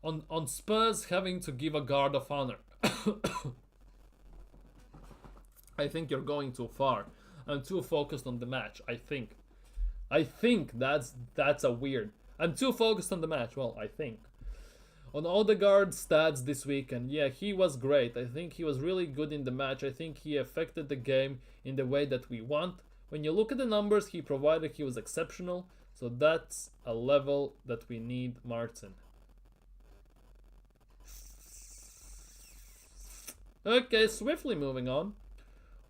On Spurs having to give a guard of honor. I think you're going too far. I'm too focused on the match. I think that's a weird. I'm too focused on the match. Well, I think. On Odegaard's stats this weekend, yeah, he was great. I think he was really good in the match. I think he affected the game in the way that we want. When you look at the numbers he provided, he was exceptional. So that's a level that we need, Martin. Okay, swiftly moving on.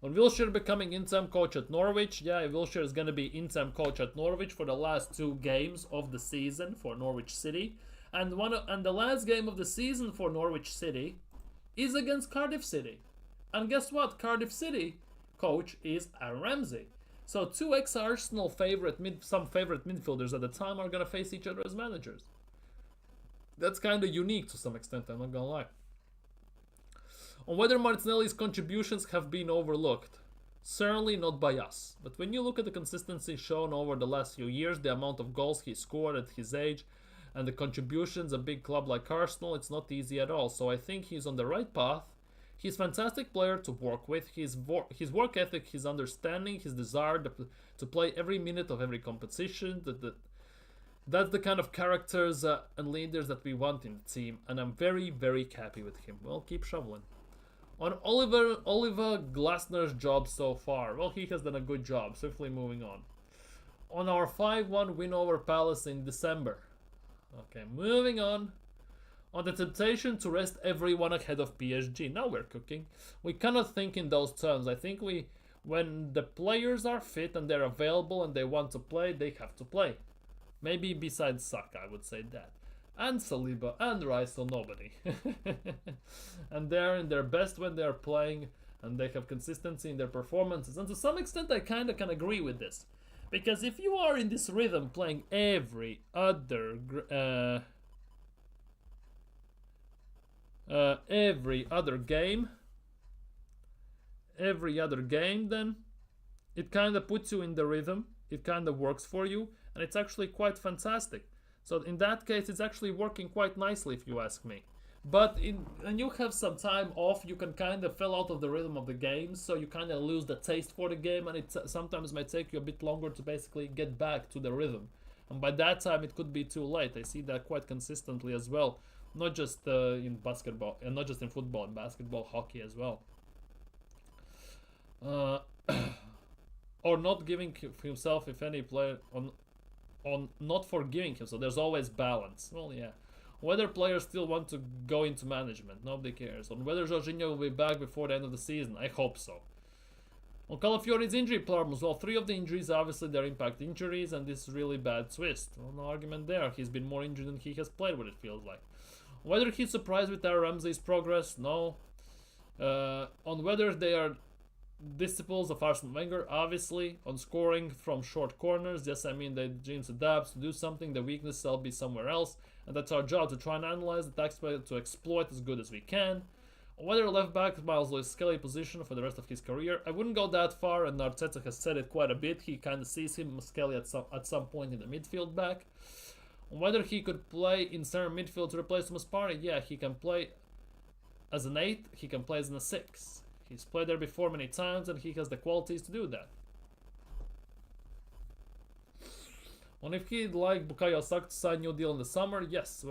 On Wilshere becoming interim coach at Norwich, yeah, Wilshere is going to be interim coach at Norwich for the last 2 games of the season for Norwich City. And the last game of the season for Norwich City is against Cardiff City. And guess what? Cardiff City coach is Aaron Ramsey. So 2 ex-Arsenal some favorite midfielders at the time are going to face each other as managers. That's kind of unique to some extent, I'm not going to lie. On whether Martinelli's contributions have been overlooked. Certainly not by us. But when you look at the consistency shown over the last few years, the amount of goals he scored at his age, and the contributions a big club like Arsenal, it's not easy at all. So I think he's on the right path. He's a fantastic player to work with. His work ethic, his understanding, his desire to play every minute of every competition. That's the kind of characters and leaders that we want in the team. And I'm very, very happy with him. Well, keep shoveling. On Oliver Glasner's job so far, well, he has done a good job. Swiftly moving on. On our 5-1 win over Palace in December. Okay, moving on. On the temptation to rest everyone ahead of PSG. Now we're cooking. We cannot think in those terms. I think when the players are fit and they're available and they want to play, they have to play. Maybe besides Saka, I would say that. And Saliba and Rice, so nobody. And they're in their best when they're playing and they have consistency in their performances. And to some extent I kind of can agree with this. Because if you are in this rhythm playing every other game, every other game, then it kind of puts you in the rhythm. It kind of works for you, and it's actually quite fantastic. So in that case, it's actually working quite nicely, if you ask me. But when you have some time off, you can kind of fall out of the rhythm of the game, so you kind of lose the taste for the game, and it sometimes might take you a bit longer to basically get back to the rhythm. And by that time, it could be too late. I see that quite consistently as well, not just in basketball, and not just in football, and basketball, hockey as well. Uh, or not giving himself, if any player, on not forgiving him. So there's always balance. Well, yeah. Whether players still want to go into management, nobody cares. On whether Jorginho will be back before the end of the season, I hope so. On Calafiori's injury problems, well, 3 of the injuries, obviously they're impact injuries, and this really bad twist. Well, no argument there. He's been more injured than he has played, what it feels like. Whether he's surprised with Aaron Ramsey's progress, no. On whether they are disciples of Arsene Wenger, obviously. On scoring from short corners, yes, I mean, the James adapts to do something, the weakness will be somewhere else, and that's our job, to try and analyze the attack to exploit as good as we can. Whether left back Miles Lewis Skelly position for the rest of his career, I wouldn't go that far, and Arteta has said it quite a bit. He kind of sees him, Skelly, at some point in the midfield back. Whether he could play in center midfield to replace Thomas Partey, yeah, he can play as an 8, he can play as a 6. He's played there before many times, and he has the qualities to do that. And if he'd like Bukayo Saka to sign new deal in the summer, yes,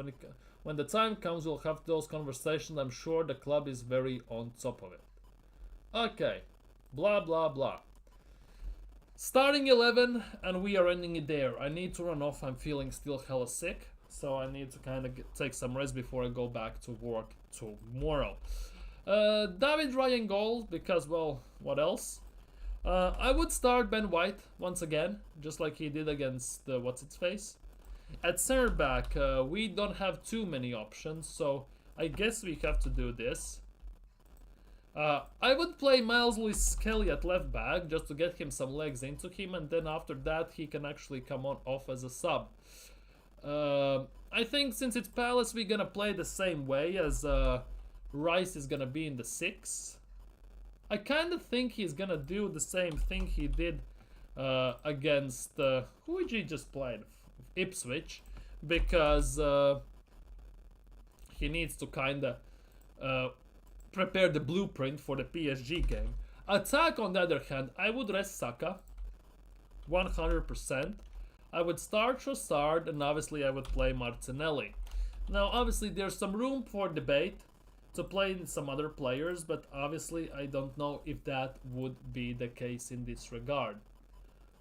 when the time comes, we'll have those conversations. I'm sure the club is very on top of it. Okay, blah blah blah. Starting 11, and we are ending it there. I need to run off. I'm feeling still hella sick, so I need to kind of take some rest before I go back to work tomorrow. David Ryan goal, because, well, what else? I would start Ben White once again, just like he did against what's-its-face. At center back, we don't have too many options, so I guess we have to do this. I would play Miles Lewis Skelly at left back, just to get him some legs into him, and then after that he can actually come off as a sub. I think since it's Palace, we're gonna play the same way as Rice is gonna be in the 6. I kind of think he's gonna do the same thing he did against who he just played, Ipswich, because he needs to kind of prepare the blueprint for the PSG game. Attack, on the other hand, I would rest Saka 100%. I would start Trossard, and obviously I would play Martinelli. Now, obviously, there's some room for debate to play some other players, but obviously I don't know if that would be the case in this regard.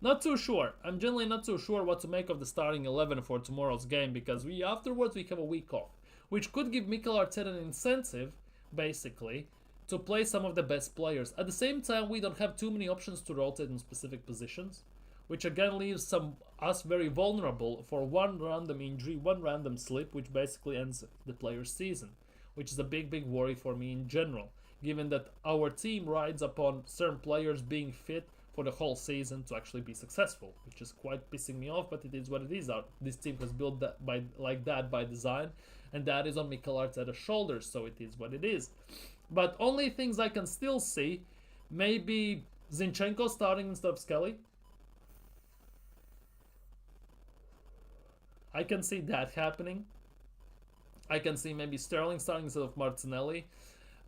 Not too sure. I'm generally not too sure what to make of the starting 11 for tomorrow's game, because afterwards we have a week off, which could give Mikel Arteta an incentive, basically, to play some of the best players. At the same time, we don't have too many options to rotate in specific positions, which again leaves us very vulnerable for one random injury, one random slip, which basically ends the player's season, which is a big worry for me in general, given that our team rides upon certain players being fit for the whole season to actually be successful, which is quite pissing me off, but it is what it is. This team was built like that by design, and that is on Mikel Arteta's shoulders, so it is what it is. But only things I can still see, maybe Zinchenko starting instead of Skelly. I can see that happening. I can see maybe Sterling starting instead of Martinelli.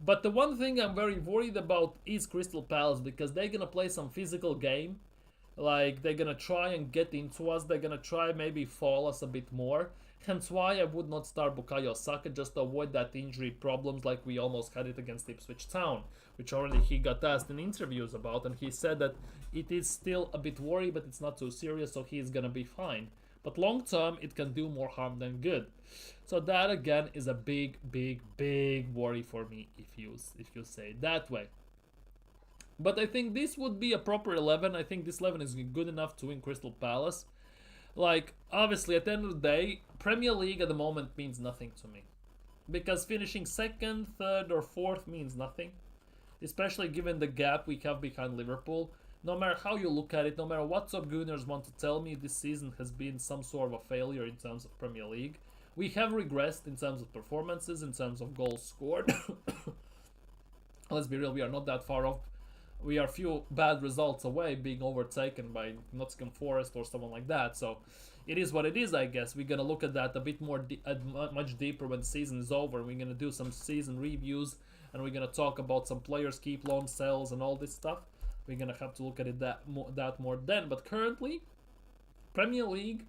But the one thing I'm very worried about is Crystal Palace, because they're going to play some physical game. Like, they're going to try and get into us. They're going to try maybe fall us a bit more. Hence why I would not start Bukayo Saka, just to avoid that injury problems like we almost had it against Ipswich Town, which already he got asked in interviews about, and he said that it is still a bit worry, but it's not too serious, so he's going to be fine. But long term, it can do more harm than good. So that again is a big worry for me if you say it that way. But I think this would be a proper 11. I think this 11 is good enough to win Crystal Palace. Like, obviously, at the end of the day, Premier League at the moment means nothing to me, because finishing second, third, or fourth means nothing, especially given the gap we have behind Liverpool. No matter how you look at it, no matter what top gooners want to tell me, this season has been some sort of a failure in terms of Premier League. We have regressed in terms of performances, in terms of goals scored. Let's be real, we are not that far off we are a few bad results away being overtaken by Nottingham Forest or someone like that. So it is what it is, I guess. We're gonna look at that a bit more, much deeper when the season is over. We're gonna do some season reviews, and we're gonna talk about some players, keep, loan, sales, and all this stuff. We're gonna have to look at it that more then. But currently, Premier League,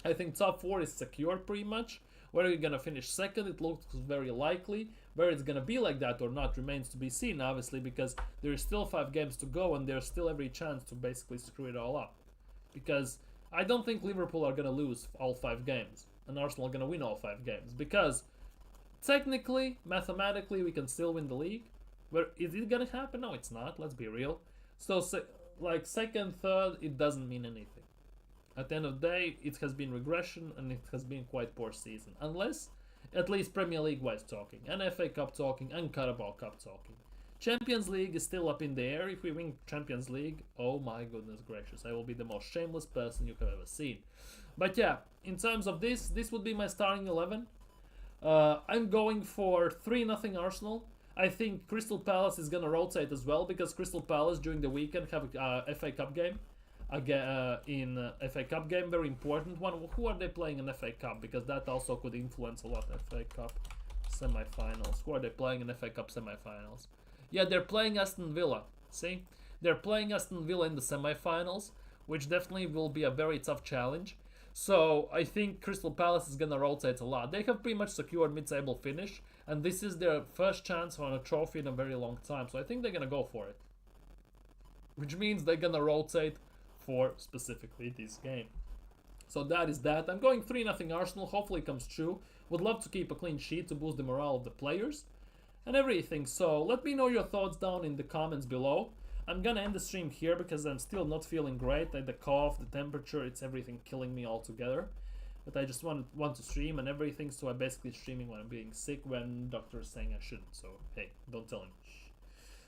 I think top 4 is secure pretty much. Where we're gonna finish second, it looks very likely. Where it's gonna be like that or not remains to be seen, obviously, because there is still 5 games to go and there's still every chance to basically screw it all up. Because I don't think Liverpool are gonna lose all 5 games and Arsenal are gonna win all 5 games, because technically, mathematically, we can still win the league. Where is it gonna happen? No, it's not. Let's be real. So, like second, third, it doesn't mean anything. At the end of the day, it has been regression and it has been quite poor season. Unless, at least Premier League wise talking, and FA Cup talking, and Carabao Cup talking. Champions League is still up in the air. If we win Champions League, oh my goodness gracious, I will be the most shameless person you have ever seen. But yeah, in terms of this would be my starting 11. I'm going for 3-0 Arsenal. I think Crystal Palace is gonna rotate as well, because Crystal Palace during the weekend have a FA Cup game. Again, in FA Cup game, very important one. Who are they playing in FA Cup? Because that also could influence a lot. FA Cup semi-finals. Who are they playing in FA Cup semi-finals? Yeah, they're playing Aston Villa. See, they're playing Aston Villa in the semi-finals, which definitely will be a very tough challenge. So I think Crystal Palace is gonna rotate a lot. They have pretty much secured mid-table finish, and this is their first chance on a trophy in a very long time. So I think they're gonna go for it, which means they're gonna rotate for specifically this game. So that is that. I'm going 3-0 Arsenal. Hopefully it comes true. Would love to keep a clean sheet to boost the morale of the players and everything. So let me know your thoughts down in the comments below. I'm gonna end the stream here because I'm still not feeling great. Like the cough, the temperature, it's everything killing me altogether. But I just want to stream and everything, so I'm basically streaming when I'm being sick, when doctor is saying I shouldn't. So hey, don't tell him.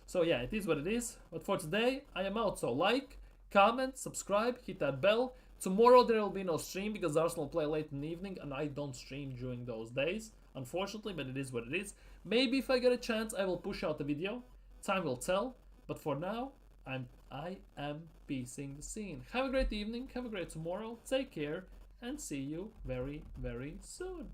So yeah, it is what it is. But for today, I am out. So like, comment, subscribe, hit that bell. Tomorrow there will be no stream because Arsenal play late in the evening and I don't stream during those days, unfortunately, but it is what it is. Maybe if I get a chance I will push out the video. Time will tell. But for now, I am piecing the scene. Have a great evening, have a great tomorrow, take care, and see you very, very soon.